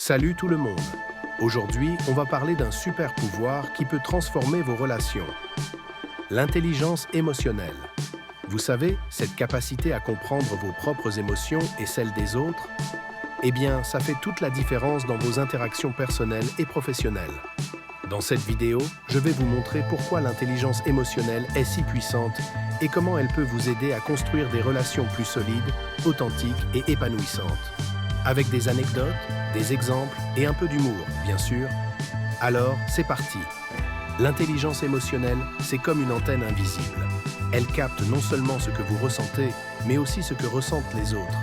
Salut tout le monde! Aujourd'hui, on va parler d'un super pouvoir qui peut transformer vos relations. L'intelligence émotionnelle. Vous savez, cette capacité à comprendre vos propres émotions et celles des autres, eh bien, ça fait toute la différence dans vos interactions personnelles et professionnelles. Dans cette vidéo, je vais vous montrer pourquoi l'intelligence émotionnelle est si puissante et comment elle peut vous aider à construire des relations plus solides, authentiques et épanouissantes. Avec des anecdotes, des exemples et un peu d'humour, bien sûr. Alors, c'est parti. L'intelligence émotionnelle, c'est comme une antenne invisible. Elle capte non seulement ce que vous ressentez, mais aussi ce que ressentent les autres.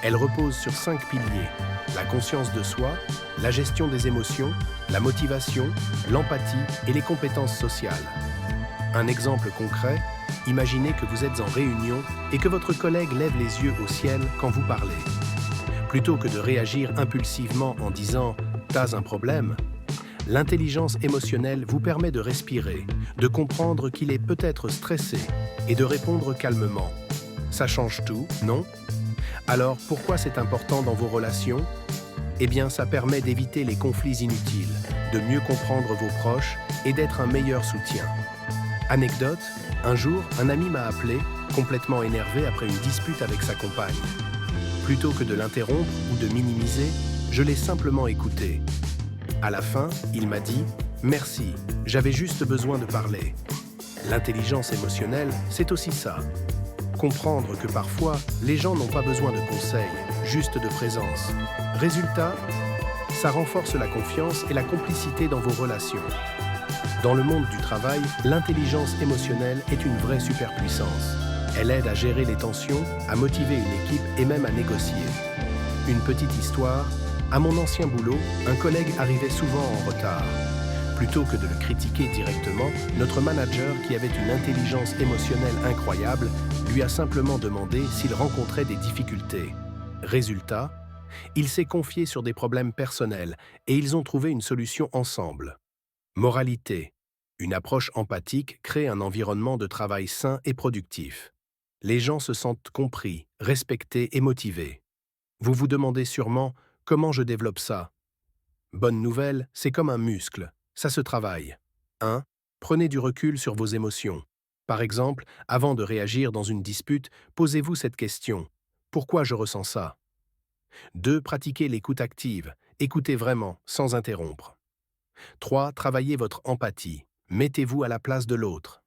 Elle repose sur 5 piliers: la conscience de soi, la gestion des émotions, la motivation, l'empathie et les compétences sociales. Un exemple concret, imaginez que vous êtes en réunion et que votre collègue lève les yeux au ciel quand vous parlez. Plutôt que de réagir impulsivement en disant « t'as un problème », l'intelligence émotionnelle vous permet de respirer, de comprendre qu'il est peut-être stressé et de répondre calmement. Ça change tout, non? Alors pourquoi c'est important dans vos relations? Eh bien, ça permet d'éviter les conflits inutiles, de mieux comprendre vos proches et d'être un meilleur soutien. Anecdote, un jour, un ami m'a appelé, complètement énervé après une dispute avec sa compagne. Plutôt que de l'interrompre ou de minimiser, je l'ai simplement écouté. À la fin, il m'a dit « Merci, j'avais juste besoin de parler ». L'intelligence émotionnelle, c'est aussi ça. Comprendre que parfois, les gens n'ont pas besoin de conseils, juste de présence. Résultat, ça renforce la confiance et la complicité dans vos relations. Dans le monde du travail, l'intelligence émotionnelle est une vraie superpuissance. Elle aide à gérer les tensions, à motiver une équipe et même à négocier. Une petite histoire, à mon ancien boulot, un collègue arrivait souvent en retard. Plutôt que de le critiquer directement, notre manager, qui avait une intelligence émotionnelle incroyable, lui a simplement demandé s'il rencontrait des difficultés. Résultat, il s'est confié sur des problèmes personnels et ils ont trouvé une solution ensemble. Moralité: une approche empathique crée un environnement de travail sain et productif. Les gens se sentent compris, respectés et motivés. Vous vous demandez sûrement comment je développe ça. Bonne nouvelle, c'est comme un muscle, ça se travaille. 1. Prenez du recul sur vos émotions. Par exemple, avant de réagir dans une dispute, posez-vous cette question: pourquoi je ressens ça? 2. Pratiquez l'écoute active, écoutez vraiment, sans interrompre. 3. Travaillez votre empathie, mettez-vous à la place de l'autre.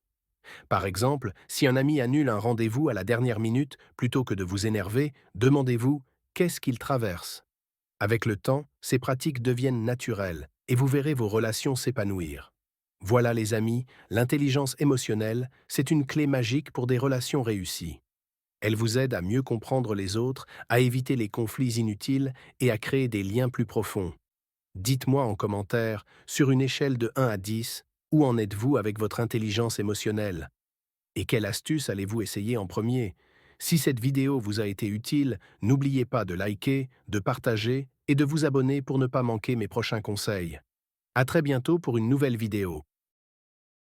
Par exemple, si un ami annule un rendez-vous à la dernière minute, plutôt que de vous énerver, demandez-vous « qu'est-ce qu'il traverse ?» Avec le temps, ces pratiques deviennent naturelles et vous verrez vos relations s'épanouir. Voilà les amis, l'intelligence émotionnelle, c'est une clé magique pour des relations réussies. Elle vous aide à mieux comprendre les autres, à éviter les conflits inutiles et à créer des liens plus profonds. Dites-moi en commentaire, sur une échelle de 1 à 10, où en êtes-vous avec votre intelligence émotionnelle? Et quelle astuce allez-vous essayer en premier? Si cette vidéo vous a été utile, n'oubliez pas de liker, de partager et de vous abonner pour ne pas manquer mes prochains conseils. À très bientôt pour une nouvelle vidéo.